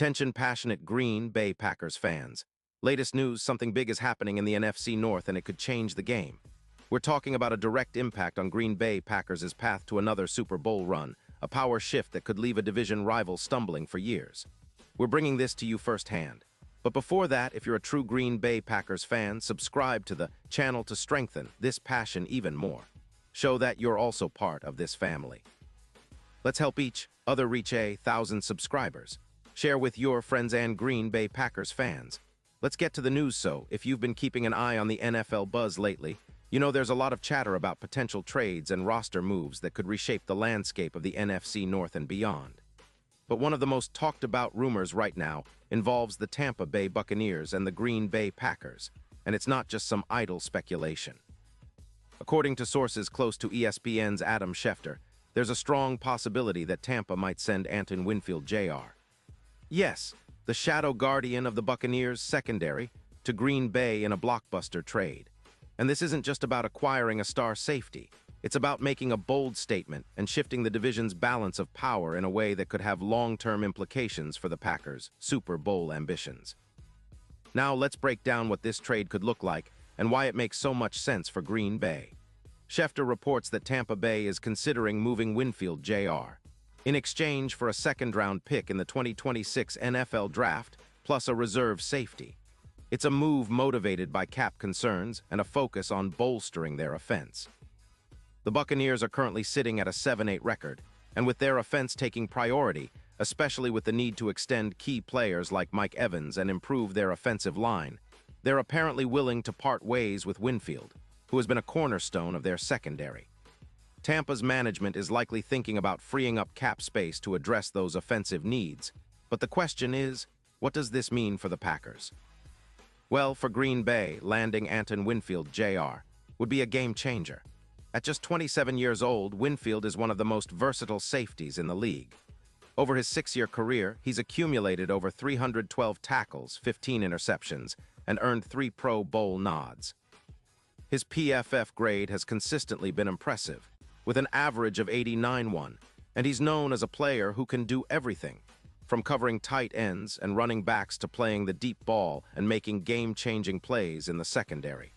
Attention passionate Green Bay Packers fans. Latest news, something big is happening in the NFC North and it could change the game. We're talking about a direct impact on Green Bay Packers' path to another Super Bowl run, a power shift that could leave a division rival stumbling for years. We're bringing this to you firsthand. But before that, if you're a true Green Bay Packers fan, subscribe to the channel to strengthen this passion even more. Show that you're also part of this family. Let's help each other reach 1,000 subscribers. Share with your friends and Green Bay Packers fans. Let's get to the news. So, if you've been keeping an eye on the NFL buzz lately, you know there's a lot of chatter about potential trades and roster moves that could reshape the landscape of the NFC North and beyond. But one of the most talked about rumors right now involves the Tampa Bay Buccaneers and the Green Bay Packers, and it's not just some idle speculation. According to sources close to ESPN's Adam Schefter, there's a strong possibility that Tampa might send Antoine Winfield Jr. Yes, the shadow guardian of the Buccaneers secondary, to Green Bay in a blockbuster trade. And this isn't just about acquiring a star safety. It's about making a bold statement and shifting the division's balance of power in a way that could have long-term implications for the Packers' Super Bowl ambitions. Now let's break down what this trade could look like and why it makes so much sense for Green Bay. Schefter reports that Tampa Bay is considering moving Winfield Jr. in exchange for a second-round pick in the 2026 NFL Draft, plus a reserve safety. It's a move motivated by cap concerns and a focus on bolstering their offense. The Buccaneers are currently sitting at a 7-8 record, and with their offense taking priority, especially with the need to extend key players like Mike Evans and improve their offensive line, they're apparently willing to part ways with Winfield, who has been a cornerstone of their secondary. Tampa's management is likely thinking about freeing up cap space to address those offensive needs, but the question is, what does this mean for the Packers? Well, for Green Bay, landing Antoine Winfield Jr. would be a game-changer. At just 27 years old, Winfield is one of the most versatile safeties in the league. Over his 6-year career, he's accumulated over 312 tackles, 15 interceptions, and earned 3 Pro Bowl nods. His PFF grade has consistently been impressive, with an average of 89.1, and he's known as a player who can do everything, from covering tight ends and running backs to playing the deep ball and making game-changing plays in the secondary.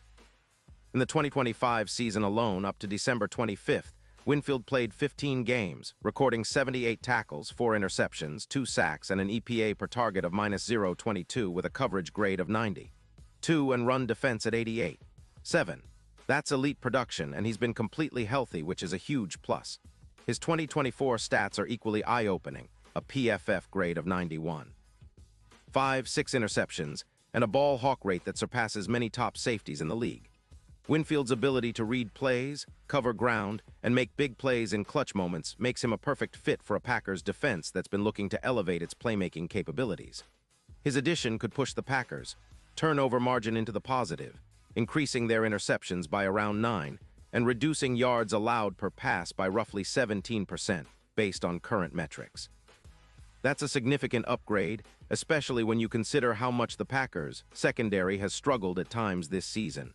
In the 2025 season alone, up to December 25th, Winfield played 15 games, recording 78 tackles, 4 interceptions, 2 sacks, and an EPA per target of -0.22 with a coverage grade of 90. 2 and run defense at 88. 7. That's elite production, and he's been completely healthy, which is a huge plus. His 2024 stats are equally eye-opening, a PFF grade of 91. 5, 6 interceptions, and a ball hawk rate that surpasses many top safeties in the league. Winfield's ability to read plays, cover ground, and make big plays in clutch moments makes him a perfect fit for a Packers defense that's been looking to elevate its playmaking capabilities. His addition could push the Packers' turnover margin into the positive, increasing their interceptions by around 9, and reducing yards allowed per pass by roughly 17% based on current metrics. That's a significant upgrade, especially when you consider how much the Packers' secondary has struggled at times this season.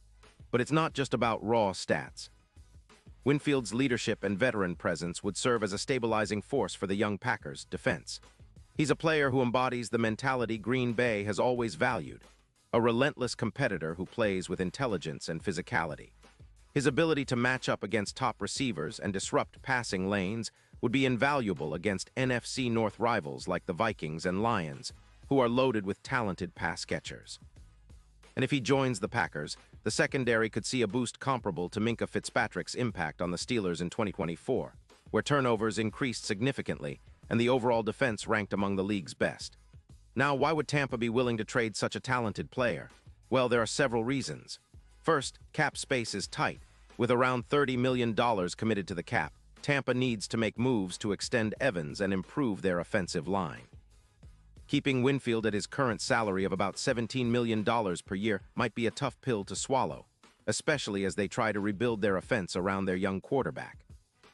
But it's not just about raw stats. Winfield's leadership and veteran presence would serve as a stabilizing force for the young Packers' defense. He's a player who embodies the mentality Green Bay has always valued, a relentless competitor who plays with intelligence and physicality. His ability to match up against top receivers and disrupt passing lanes would be invaluable against NFC North rivals like the Vikings and Lions, who are loaded with talented pass catchers. And if he joins the Packers, the secondary could see a boost comparable to Minkah Fitzpatrick's impact on the Steelers in 2024, where turnovers increased significantly and the overall defense ranked among the league's best. Now, why would Tampa be willing to trade such a talented player? Well, there are several reasons. First, cap space is tight. With around $30 million committed to the cap, Tampa needs to make moves to extend Evans and improve their offensive line. Keeping Winfield at his current salary of about $17 million per year might be a tough pill to swallow, especially as they try to rebuild their offense around their young quarterback.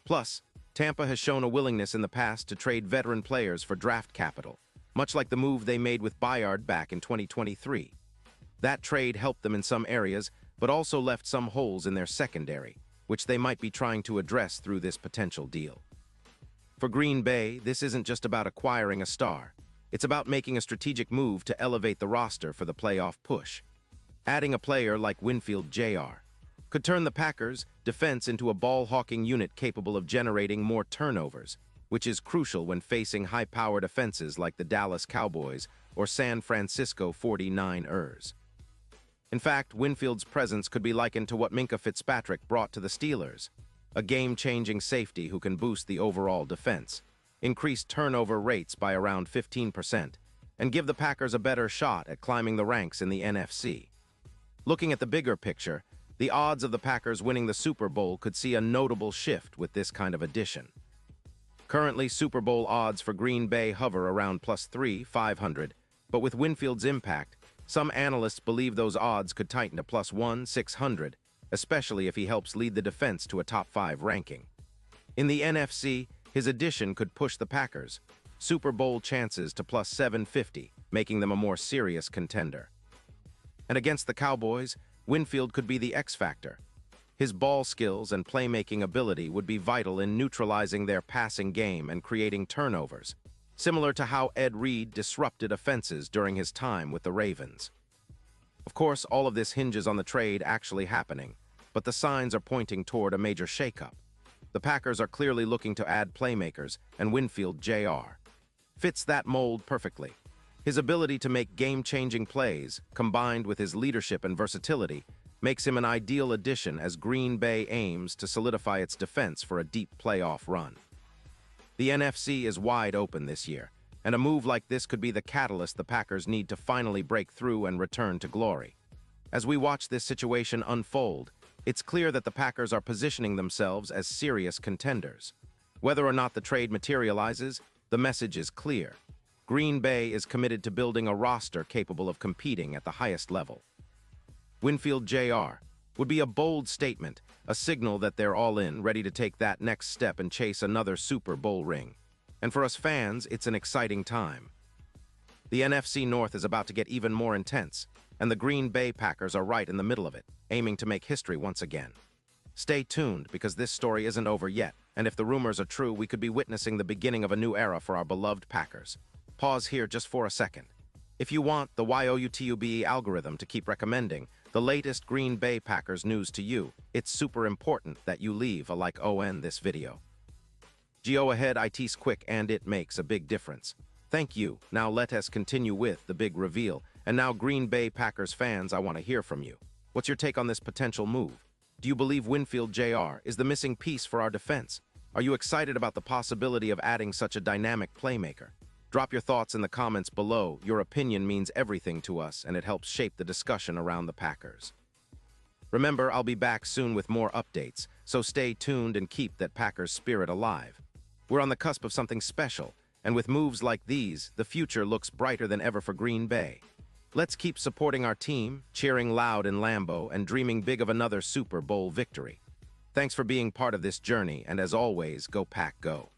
Plus, Tampa has shown a willingness in the past to trade veteran players for draft capital, much like the move they made with Bayard back in 2023. That trade helped them in some areas, but also left some holes in their secondary, which they might be trying to address through this potential deal. For Green Bay, this isn't just about acquiring a star. It's about making a strategic move to elevate the roster for the playoff push. Adding a player like Winfield Jr. could turn the Packers' defense into a ball-hawking unit capable of generating more turnovers, which is crucial when facing high-powered offenses like the Dallas Cowboys or San Francisco 49ers. In fact, Winfield's presence could be likened to what Minkah Fitzpatrick brought to the Steelers, a game-changing safety who can boost the overall defense, increase turnover rates by around 15%, and give the Packers a better shot at climbing the ranks in the NFC. Looking at the bigger picture, the odds of the Packers winning the Super Bowl could see a notable shift with this kind of addition. Currently, Super Bowl odds for Green Bay hover around +3,500, but with Winfield's impact, some analysts believe those odds could tighten to +1,600, especially if he helps lead the defense to a top 5 ranking. In the NFC, his addition could push the Packers' Super Bowl chances to +750, making them a more serious contender. And against the Cowboys, Winfield could be the X factor. His ball skills and playmaking ability would be vital in neutralizing their passing game and creating turnovers, similar to how Ed Reed disrupted offenses during his time with the Ravens. Of course, all of this hinges on the trade actually happening, but the signs are pointing toward a major shakeup. The Packers are clearly looking to add playmakers, and Winfield Jr. fits that mold perfectly. His ability to make game-changing plays, combined with his leadership and versatility, makes him an ideal addition as Green Bay aims to solidify its defense for a deep playoff run. The NFC is wide open this year, and a move like this could be the catalyst the Packers need to finally break through and return to glory. As we watch this situation unfold, it's clear that the Packers are positioning themselves as serious contenders. Whether or not the trade materializes, the message is clear. Green Bay is committed to building a roster capable of competing at the highest level. Winfield Jr. would be a bold statement, a signal that they're all in, ready to take that next step and chase another Super Bowl ring. And for us fans, it's an exciting time. The NFC North is about to get even more intense, and the Green Bay Packers are right in the middle of it, aiming to make history once again. Stay tuned, because this story isn't over yet, and if the rumors are true, we could be witnessing the beginning of a new era for our beloved Packers. Pause here just for a second. If you want the YOUTUBE algorithm to keep recommending the latest Green Bay Packers news to you, it's super important that you leave a like on this video. Go ahead, it's quick and it makes a big difference. Thank you. Now let us continue with the big reveal. And now, Green Bay Packers fans, I want to hear from you. What's your take on this potential move? Do you believe Winfield Jr. is the missing piece for our defense? Are you excited about the possibility of adding such a dynamic playmaker? Drop your thoughts in the comments below. Your opinion means everything to us, and it helps shape the discussion around the Packers. Remember, I'll be back soon with more updates, so stay tuned and keep that Packers spirit alive. We're on the cusp of something special, and with moves like these, the future looks brighter than ever for Green Bay. Let's keep supporting our team, cheering loud in Lambeau, and dreaming big of another Super Bowl victory. Thanks for being part of this journey, and as always, go Pack Go.